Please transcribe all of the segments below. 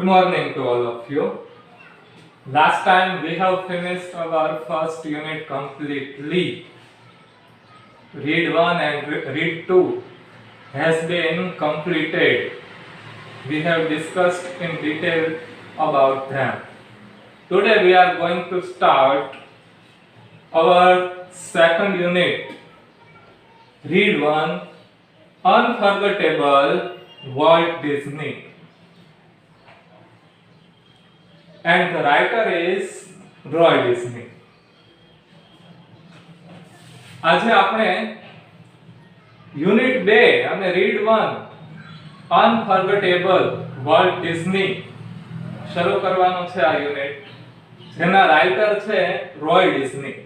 morning to all of you. Last time we have finished our first unit completely. Read 1 and read 2 has been completed. We have discussed in detail about them. Today we are going to start our second unit. Read 1, Unforgettable Walt Disney. And the writer is Roy Disney. આજે આપણે unit 2 અને read 1 unforgettable world Disney શરૂ કરવાનો છે આ unit, જેના writer છે Roy Disney.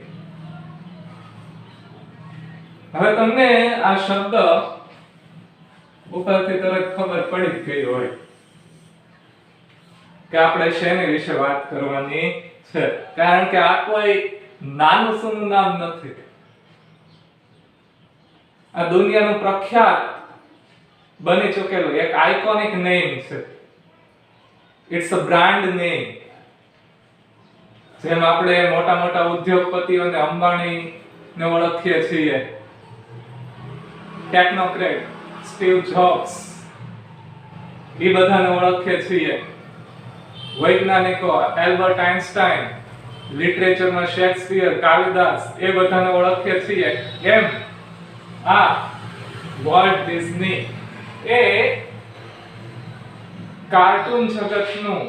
હવે તમને આ શબ્દ ઉપરથી તરત ખબર પડી જ ગઈ હોય કે આપણે શેની વિશે વાત કરવાની છે, કારણ કે આ કોઈ નાનું સૂનું નામ નથી. આ દુનિયાનું પ્રખ્યાત બની ચૂકેલું એક આઇકોનિક નેમ છે. It's a brand name. જેમ આપણે મોટા મોટા ઉદ્યોગપતિઓને અંબાણીને ઓળખીએ છીએ, ટેકનોક્રેટ સ્ટીવ જોબ્સ, એ બધાને ઓળખીએ છીએ, વૈજ્ઞાનિકો એલ્બર્ટ આઇન્સ્ટાઈન, લિટરેચરમાં શેક્સપિયર, કાલિદાસ, એ બધાને ઓળખીએ છીએ, એમ આ વોલ્ટ ડિઝની એ કાર્ટૂન જગતનું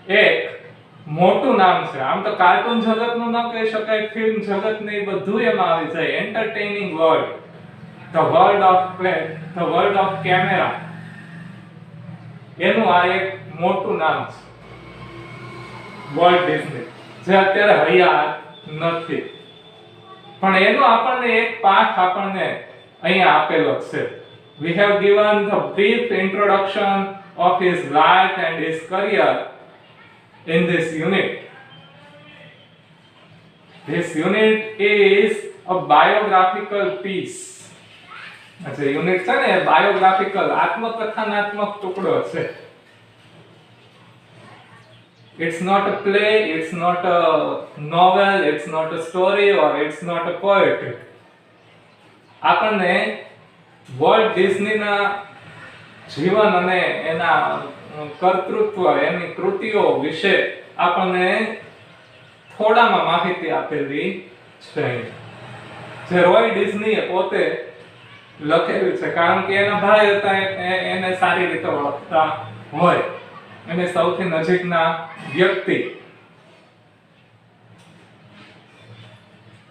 એક મોટું નામ છે. આમ તો કાર્ટૂન જગતનું ન કહી શકાય, ફિલ્મ જગતને એ બધું એમાં આવી જાય. Entertaining world, the world of play, the world of camera, એનું આ એક મોટું નામ છે વોલ્ટ ડિઝની, જે અત્યારે હયાત નથી. પણ એનો આપણને એક પાઠ આપણને અહીંયા આપેલો છે. We have given the brief introduction of his life and his career in this unit. This unit is a biographical piece. જે યુનિટ છે ને, બાયોગ્રાફિકલ, આત્મકથાનાત્મક ટુકડો છે. It's not a play, it's not a novel, it's not a story, or it's not a poetry. આપણને volt ડિઝનીના જીવન અને એના કર્તૃત્વ, એની કૃતિઓ વિશે આપણને થોડામાં માહિતી આપેલી છે, જે રોય ડિઝનીએ પોતે લખેલું છે. કારણ કે એના ભાઈ હતા, એને સારી રીતે ઓળખતા હોય, એને સૌથી નજીકના વ્યક્તિ.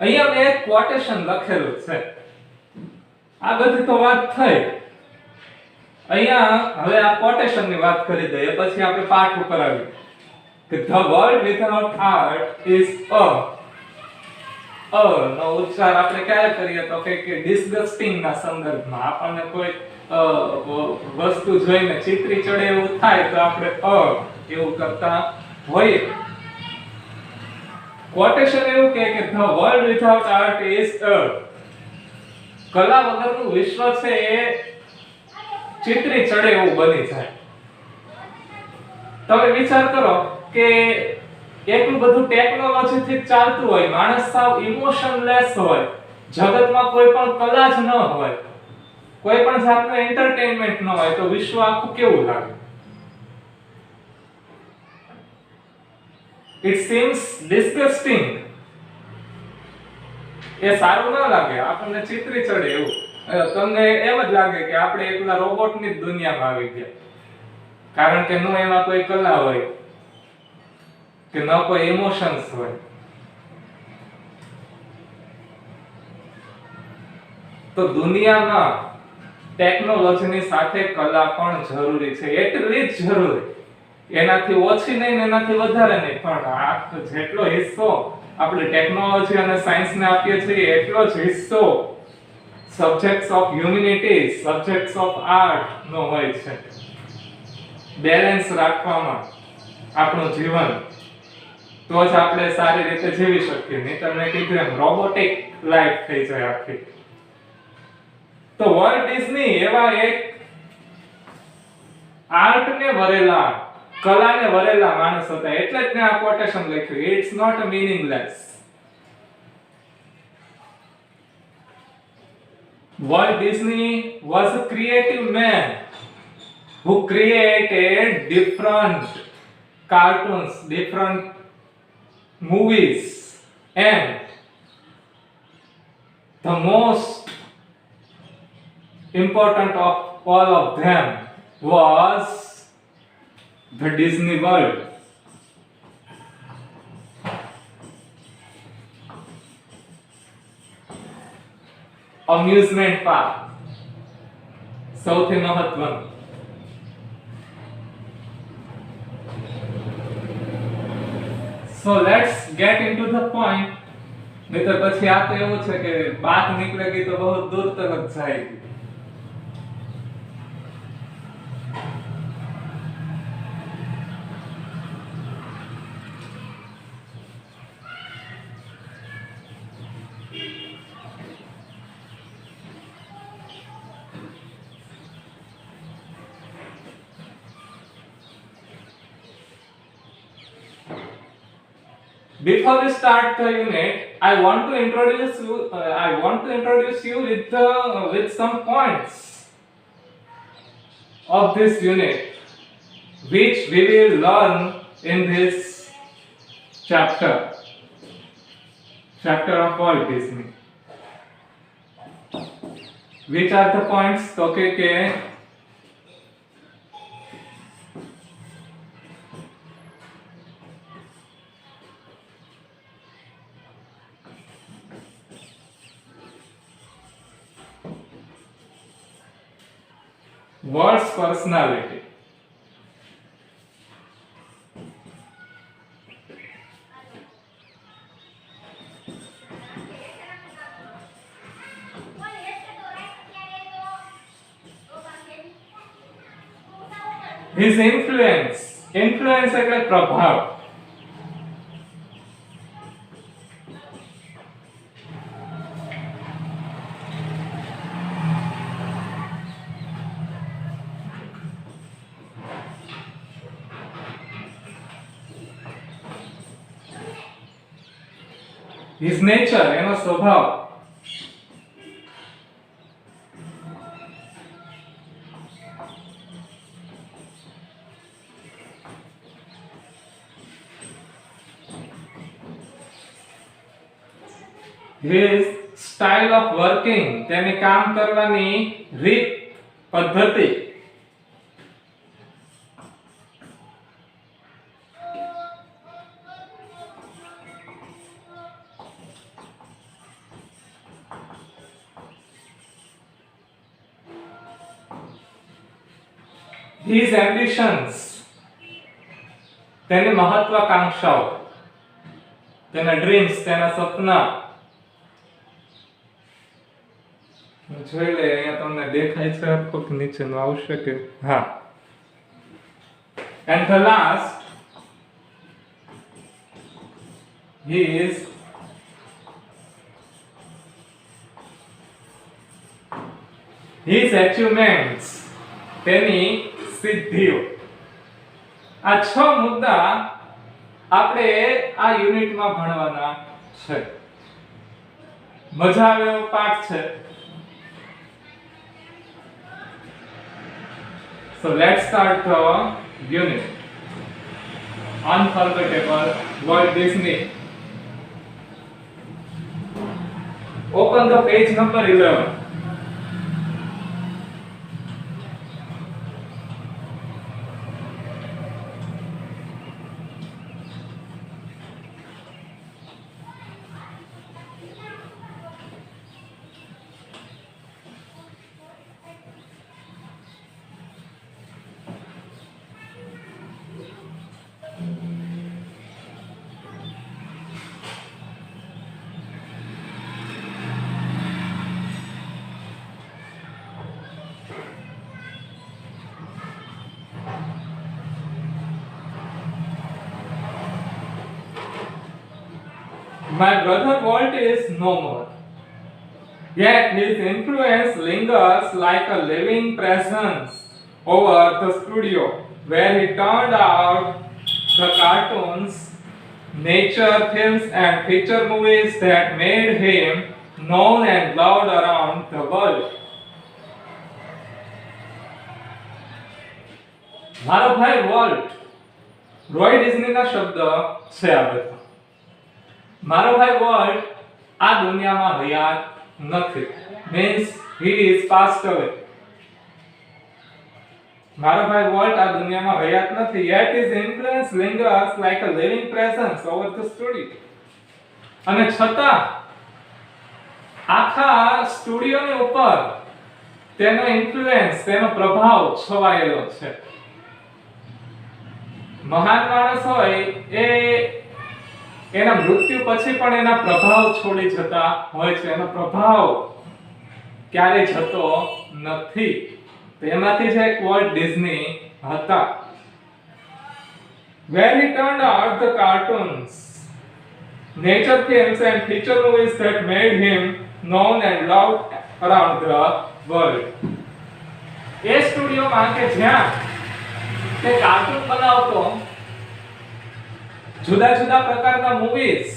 અહીંયા મેં એક ક્વોટેશન લખેલું છે. આ બધી તો વાત થઈ. અહીંયા હવે આ ક્વોટેશનની વાત કરી દઈએ, પછી આપણે પાઠ ઉપર આવીએ કે the world without art is નો ઉચ્ચાર આપણે ક્યારે કરીએ તો કે ડિસગસ્ટિંગ ના સંદર્ભમાં. આપણને કોઈ વસ્તુ જોઈને ચિત્રી ચડે એવું થાય તો આપણે એવું કરતા હોઈએ. ક્વોટેશન એવું કહે કે the world without art is કલા વગરનું વિશ્વ છે એ ચિત્રી ચડે એવું બની જાય. તમે વિચાર કરો કે એટલું બધું ટેકનોલોજીથી ચાલતું હોય, માણસ સાવ ઇમોશનલેસ હોય, જગતમાં કોઈ પણ કલા જ ન હોય, કોઈ પણ જાતનું એન્ટરટેનમેન્ટ ન હોય, તો વિશ્વ આખું કેવું લાગે? It seems disgusting. એ સારું ના લાગે, આપણને ચિત્રી ચડે એવું. તમને એમ જ લાગે કે આપણે એકલા રોબોટની જ દુનિયામાં આવી ગયા, કારણ કે ન એમાં કોઈ કલા હોય કે ન કોઈ ઇમોશન્સ હોય. તો દુનિયામાં ટેકનોલોજીની સાથે કલા પણ જરૂરી છે, એટલી જ જરૂરી. એનાથી ઓછી નહીં ને એનાથી વધારે નહીં, પણ આ જેટલો હિસ્સો આપણે ટેકનોલોજી અને સાયન્સને આપીએ છીએ, એટલો જ હિસ્સો subjects of humanity, subjects of art નો હોય છે. બેલેન્સ રાખવામાં આપણું જીવન, તો જ આપણે સારી રીતે જીવી શકીએ. નહીં તો મેં કીધું એમ રોબોટિક લાઈફ થઈ જાય આખી. તો વોલ્ટ ડિઝની એવા એક આર્ટને ભરેલા કલાને વરેલા માણસ હતા, એટલે જ મેં આ કોટેશન લખ્યું. It's not a meaningless. Walt Disney was a creative man who created different cartoons, different movies, and the most important of all of them was the Disney World. Amusement park. સૌથી મહત્વનું. So let's get into the point. નહીતર પછી આ તો એવું છે કે બાત નીકળેગી તો બહુ દૂર તક જાયગી. Before we start the unit, I want to introduce you with some points of this unit, which we will learn in this chapter of Walt Disney. Which are the points? Okay. Walt's personality. His influence. Influence એટલે પ્રભાવ. His nature, એનો સ્વભાવ. His style of working, તેની કામ કરવાની રીત, પદ્ધતિ. His ambitions, તેની મહત્વાકાંક્ષાઓ, તેના ડ્રીમ્સ, તેના સપના. જોઈ લે અહીંયા તમને દેખાય છે કોક નીચેનું આવશે કે હા. And the last, his achievements, તેની સિદ્ધિઓ. આ 6 મુદ્દા આપણે આ યુનિટમાં ભણવાના છે. મજા આવે એવો પાઠ છે. So let's start the unit. Unforgettable Walt Disney. Open the page number 11. My brother Walt is no more, yet his influence lingers like a living presence over the studio. where he turned out the cartoons, nature films and feature movies that made him known and loved around the world. મારો ભાઈ volt Roy ડિઝનીના શબ્દ છે આ બધા. મારો ભાઈ volt આ દુનિયામાં હયાત નથી, means he is passed away. મારો ભાઈ વોલ્ટ આ દુનિયામાં હયાત નથી, yet his influence lingers like a living presence over the studio. અને છતાં આખા સ્ટુડિયોની ઉપર તેનો ઇન્ફ્લુઅન્સ, તેનો પ્રભાવ છવાયેલો છે. મહાન માણસ હોય એ એના મૃત્યુ પછી પણ એના પ્રભાવ છોડી જતા હોય છે. એનો પ્રભાવ ક્યારે જતો નથી. તેમાંથી જ એક વોલ્ટ ડિઝની હતા. Where he turned out the cartoons, nature films and feature movies that made him known and loved around the world. એ સ્ટુડિયોમાં કે જ્યાં તે કાર્ટૂન બનાવતો, જુદા જુદા પ્રકારના મૂવીઝ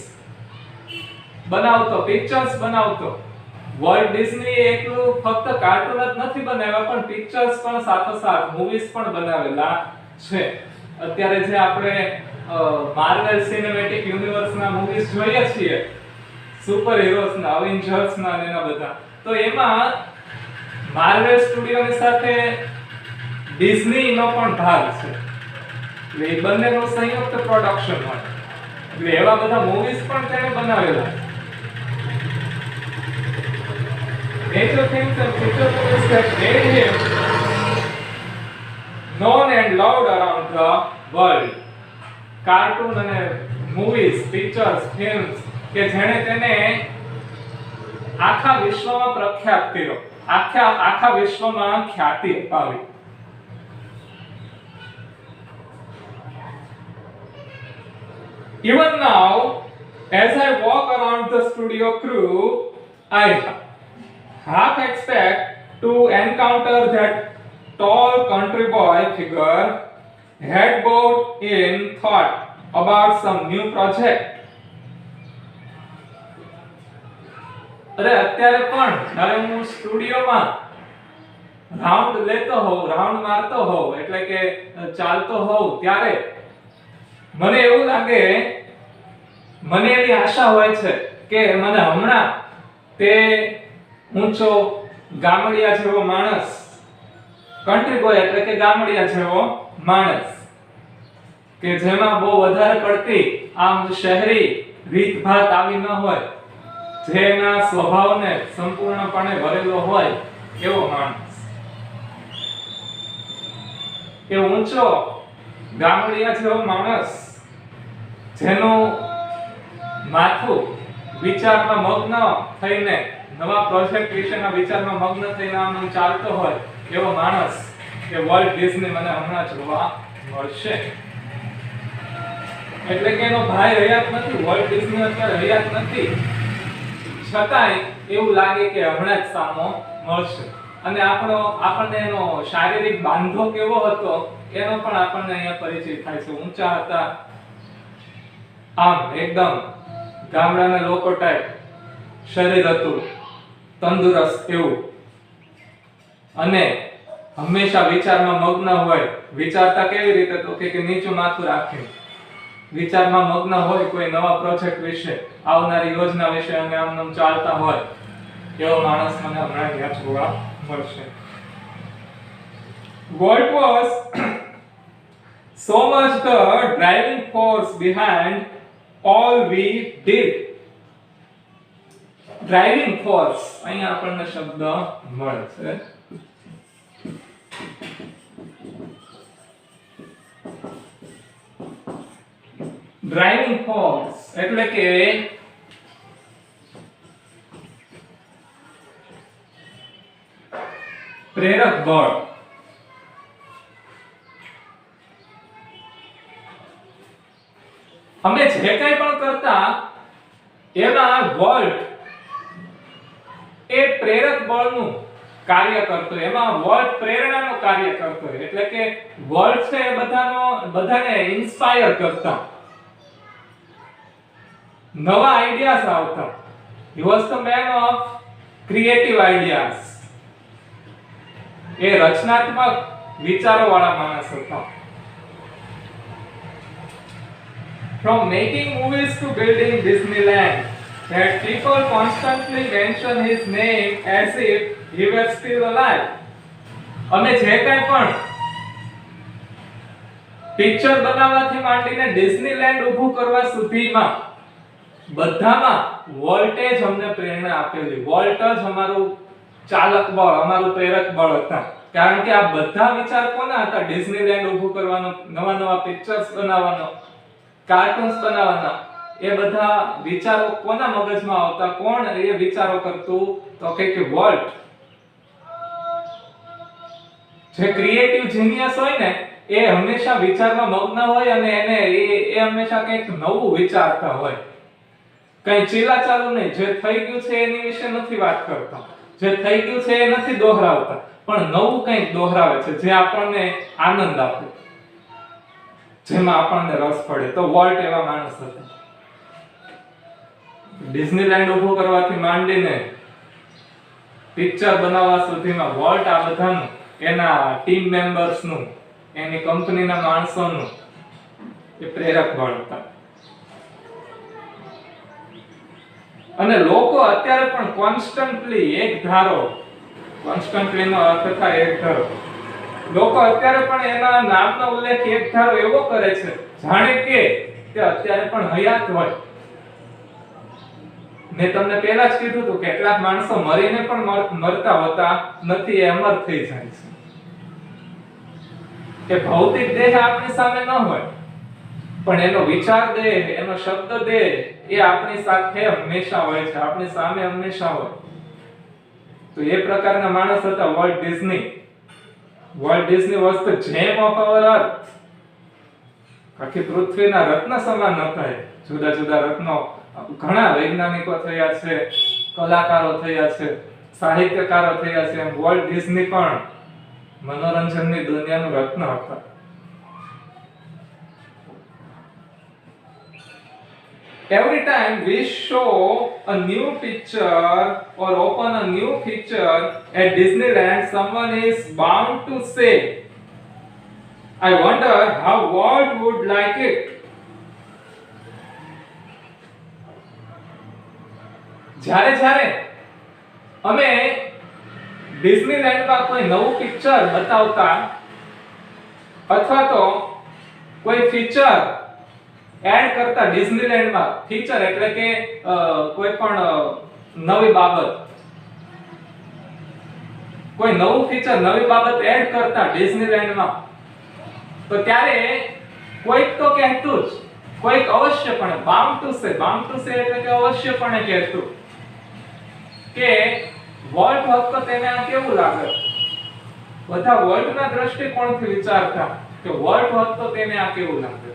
બનાવતો, પિક્ચર્સ બનાવતો. વોલ્ટ ડિઝની એકલું ફક્ત કાર્ટૂન જ નથી બનાવ્યા, પણ પિક્ચર્સ પણ સાથોસાથ મૂવીઝ પણ બનાવેલા છે. અત્યારે જે આપણે માર્વેલ સિનેમેટિક યુનિવર્સના મૂવીઝ જોઈએ છીએ, સુપર હીરોઝના, અવેન્જર્સના અને એના બધા, તો એમાં માર્વેલ સ્ટુડિયોની સાથે ડિઝનીનો પણ ભાગ છે. એટલે એ બંનેનું સંયુક્ત પ્રોડક્શન હોય. એટલે એવા બધા મૂવીઝ પણ તેણે બનાવેલા. Nature films and feature movies that made him known and loved around the world. Cartoon અને મૂવીઝ, પિક્ચર્સ, ફિલ્મ્સ કે જેણે તેને આખા વિશ્વમાં પ્રખ્યાત કર્યો, આખા વિશ્વમાં ખ્યાતિ અપાવી. Even now, as I walk around the studio crew, I half expect to encounter that tall country boy figure, head bowed in thought about some new project. અરે અત્યારે પણ જ્યારે હું સ્ટુડિયોમાં રાઉન્ડ લેતો હોઉં, રાઉન્ડ મારતો હોઉં, એટલે કે ચાલતો હોઉં, ત્યારે મને એવું લાગે, મને એવી આશા હોય છે કે મને હમણાં તે ઊંચો ગામડિયા જેવો માણસ, કન્ટ્રી બોય એટલે કે ગામડિયા જેવો માણસ, કે જેમાં બહુ વધારે પડતી આમ શહેરી રીતભાત આવી ન હોય, જેના સ્વભાવને સંપૂર્ણપણે ભરેલો હોય એવો માણસ. એ ઊંચો ગામડિયા જેવો માણસ, જેનું માથું વિચારમાં મગ્ન થઈને, નવા પ્રોજેક્ટ વિશેના વિચારમાં મગ્ન થઈને આમ ચાલતો હોય એવો માણસ એ વોલ્ટ ડિઝની મને હમણાં જોવા મળશે. એટલે કે એનો ભાઈ હયાત નથી, વોલ્ટ ડિઝની અત્યારે હયાત નથી, છતાંય એવું લાગે કે હમણાં જ સામો મળશે. અને આપણને એનો શારીરિક બાંધો કેવો હતો એનો પણ આપણને અહીંયા પરિચય થાય છે. ઊંચા હતા, આમ એકદમ ગામડાના લોકો ટાઈપ શરીર હતું, તંદુરસ્ત એવું, અને હંમેશા વિચારમાં મગ્ન હોય. વિચારતા કેવી રીતે? તો કે નીચું માથું રાખીને વિચારમાં મગ્ન હોય કોઈ નવા પ્રોજેક્ટ વિશે, આવનારી યોજના વિશે, અને આમ ચાલતા હોય એવો માણસ મને હમણાં ત્યાં જોવા મળશે. What was so much the driving force behind all we did? Driving force, અહીંયા આપણને શબ્દ મળે છે. ડ્રાઇવિંગ ફોર્સ એટલે કે પ્રેરક બળ. અમે જે કંઈ પણ કરતા એના વોલ્ટ એ પ્રેરક બળનું કાર્ય કરતો હોય, એમાં વર્લ્ડ પ્રેરણાનું કાર્ય કરતો હોય, એટલે કે વર્લ્ડ છે એ બધાને ઇન્સ્પાયર કરતા, નવા આઈડિયાઝ આવતા. He was the man of creative ideas. એ રચનાત્મક વિચારો વાળા માણસ હતા. From making movies to building Disneyland, that people constantly mention his name as if he were still alive. અમે જે કંઈ પણ પિક્ચર બનાવવાથી માંડીને ડિઝનીલેન્ડ ઊભું કરવા સુધીમાં બધામાં વોલ્ટે જ અમને પ્રેરણા આપેલી. વોલ્ટ જ અમારું ચાલક બળ, અમારું પ્રેરક બળ હતા. કારણ કે આ બધા વિચાર કોના હતા? ડિઝનીલેન્ડ ઊભું કરવાનો, નવા નવા પિક્ચર્સ બનાવવાનો, કાર્ટૂન્સ બનાવવાના, એ બધા વિચારો કોના મગજમાં આવતા? કોણ એ વિચારો કરતું? તો કે વોલ્ટ. જે ક્રિએટિવ જીનિયસ હોય ને, એ હંમેશા વિચારમાં મગ્ન હોય અને એને એ હંમેશા કંઈક નવું વિચારતા હોય. કઈ ચીલાચાલુ નહીં. જે થઈ ગયું છે એની વિશે નથી વાત કરતા, જે થઈ ગયું છે એ નથી દોહરાવતા, પણ નવું કંઈક દોહરાવે છે જે આપણને આનંદ આપે, જેમાં આપણને રસ પડે. તો વોલ્ટ એવા માણસ હતા. ડિઝનીલેન્ડ ઊભું કરવાથી માંડીને પિક્ચર બનાવવા સુધીમાં વોલ્ટ આ બધાનું, એના ટીમ મેમ્બર્સનું, એની કંપનીના માણસોનું એ પ્રેરક બળ હતા. અને લોકો અત્યારે પણ કોન્સ્ટન્ટલી એક ધારો, કોન્સ્ટન્ટલી નો અર્થ થાય એક ધારો, લોકો અત્યારે પણ એના નામનો ઉલ્લેખ એક ધારો એવો કરે છે જાણે કે તે અત્યારે પણ હયાત હોય. મેં તમને પહેલા જ કીધું હતું કે કેટલાક માણસો મરીને પણ મરતા હોતા નથી, એ અમર થઈ જાય છે. કે ભૌતિક દેહ આપણી સામે ન હોય, પણ એનો વિચાર દેહ, એનો શબ્દ દેહ એ આપણી સાથે હંમેશા હોય છે, આપણી સામે હંમેશા હોય. તો એ પ્રકારના માણસ હતા Walt Disney. Walt Disney was the gem of our earth. આખી પૃથ્વીના રત્ન સમાન હતા. જુદા જુદા રત્નો, ઘણા વૈજ્ઞાનિકો થયા છે, કલાકારો થયા છે, સાહિત્યકારો થયા છે. વોલ્ટ ડિઝની પણ મનોરંજનની દુનિયાનું રત્ન હતા. Every time we show a new picture or open a new feature at Disneyland, someone is bound to say, I wonder how Walt would like it. જ્યારે અમે ડિઝનીલેન્ડમાં કોઈ નવું પિક્ચર બતાવતા અથવા તો કોઈ ફીચર એડ કરતા ડિઝનીલેન્ડમાં, ફીચર એટલે કે કોઈ પણ નવી બાબત, કોઈ નવું ફીચર, નવી બાબત એડ કરતા ડિઝનીલેન્ડમાં, તો ત્યારે કોઈક તો કહેતું જ, કોઈક અવશ્યપણે બાઉન્ડ ટુ સે એટલે કે અવશ્યપણે કહેતું કે વોલ્ટ હોત તો તેને આ કેવું લાગે. બધા વોલ્ટના દ્રષ્ટિકોણથી વિચારતા કે વોલ્ટ હોત તો તેને આ કેવું લાગે.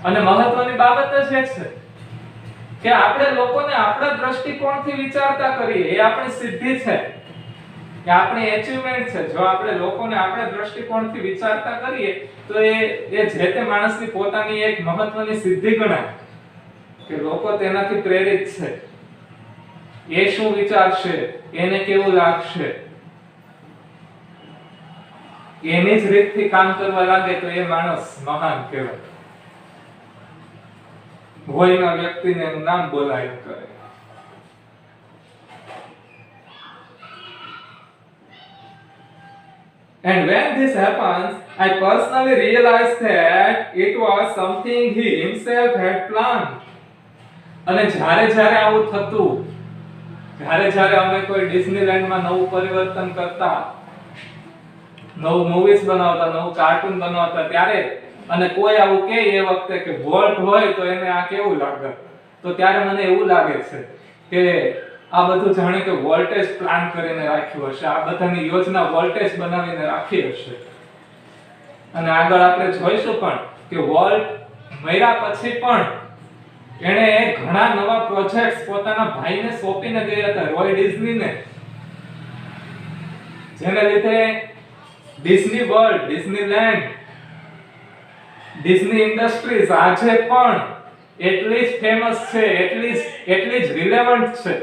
અને મહત્વની બાબત જ એ છે કે આપણે લોકોને આપણા દ્રષ્ટિકોણથી વિચારતા કરીએ, એ આપણી સિદ્ધિ છે, એ આપણી એચીવમેન્ટ છે. જો આપણે લોકોને આપણા દ્રષ્ટિકોણથી વિચારતા કરીએ તો એ જે તે માણસની પોતાની એક મહત્વની સિદ્ધિ ગણાય કે લોકો તેનાથી પ્રેરિત છે. એ શું વિચારશે, એને કેવું લાગશે, એની જ રીતથી કામ કરવા લાગે તો એ માણસ મહાન કહેવાય. ભોયના વ્યક્તિને એનું નામ બોલાય કરે. And when this happens, I personally realized that it was something he himself had planned. અને જ્યારે આવું થતું, જ્યારે અમે કોઈ ડિઝનીલેન્ડમાં નવું પરિવર્તન કરતા, નવું મૂવીઝ બનાવતા, નવું કાર્ટૂન બનાવતા, ત્યારે અને કોઈ આવું કહે એ વખતે કે વોલ્ટ હોય તો એને આ કેવું લાગે, તો ત્યારે મને એવું લાગે છે કે આ બધું જાણે કે વોલ્ટેજ પ્લાન કરીને રાખ્યું હશે, આ બધાની યોજના વોલ્ટેજ બનાવીને રાખી હશે. અને આગળ આપણે જોઈશું પણ કે વોલ્ટ મર્યા પછી પણ એણે ઘણા ઘણા નવા પ્રોજેક્ટ્સ પોતાના ભાઈને સોંપીને ગયા હતા, રોય ડિઝનીને, જેને લીધે Disney world, Disneyland, Disney industries આજે પણ એટલી જ ફેમસ છે, એટલી જ રિલેવન્ટ છે.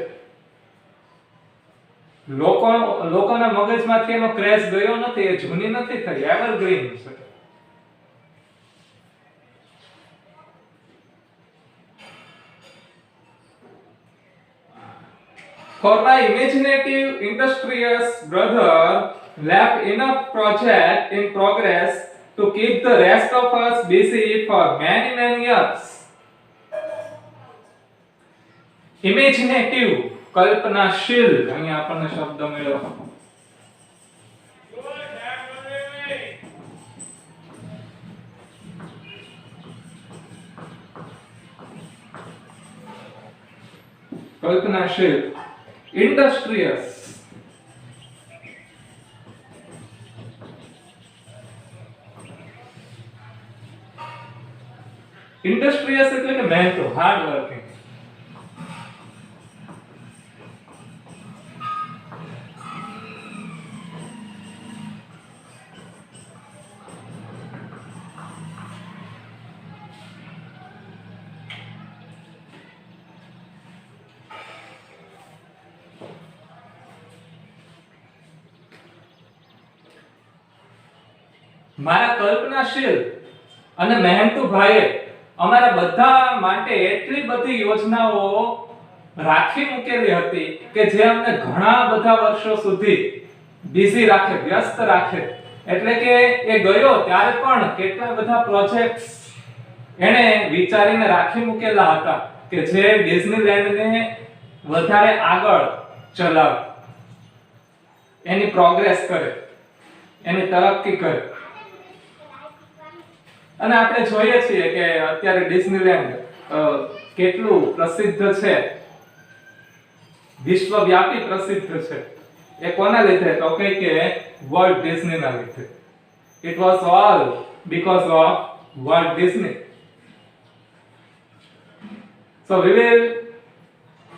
લોકોના મગજમાંથી એનો ક્રેઝ ગયો નથી, એ જૂની નથી થઈ, એવરગ્રીન છે. For my imaginative, industrious brother left enough project in progress to keep the rest of us busy for many, many years. Imaginative, કલ્પનાશીલ, અહીંયા આપણને શબ્દ મળ્યો. કલ્પનાશીલ, industrious, industrious એટલે કે મહેનતુ, હાર્ડ વર્કિંગ. મારા કલ્પનાશીલ અને મહેનતુ ભાઈએ અમારા બધા માટે એટલી બધી યોજનાઓ રાખી મૂકેલી હતી કે જે અમને ઘણા બધા વર્ષો સુધી બિઝી રાખે, વ્યસ્ત રાખે. એટલે કે એ ગયો ત્યારે પણ કેટલા બધા પ્રોજેક્ટ્સ એણે વિચારીને રાખી મૂકેલા હતા કે જે ડિઝનીલેન્ડને વધારે આગળ ચલાવે, એની પ્રોગ્રેસ કરે, એની તરક્કી કરે. અને આપણે જોઈએ છીએ કે અત્યારે ડિઝનીલેન્ડ કેટલું પ્રસિદ્ધ છે, વિશ્વવ્યાપી પ્રસિદ્ધ છે. એ કોના લીધે? તો કે વર્લ્ડ ડિઝનીના લીધે. It was all because of Walt Disney. So we will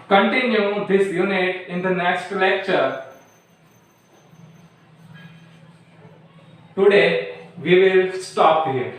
continue this unit in the next lecture. Today we will stop here.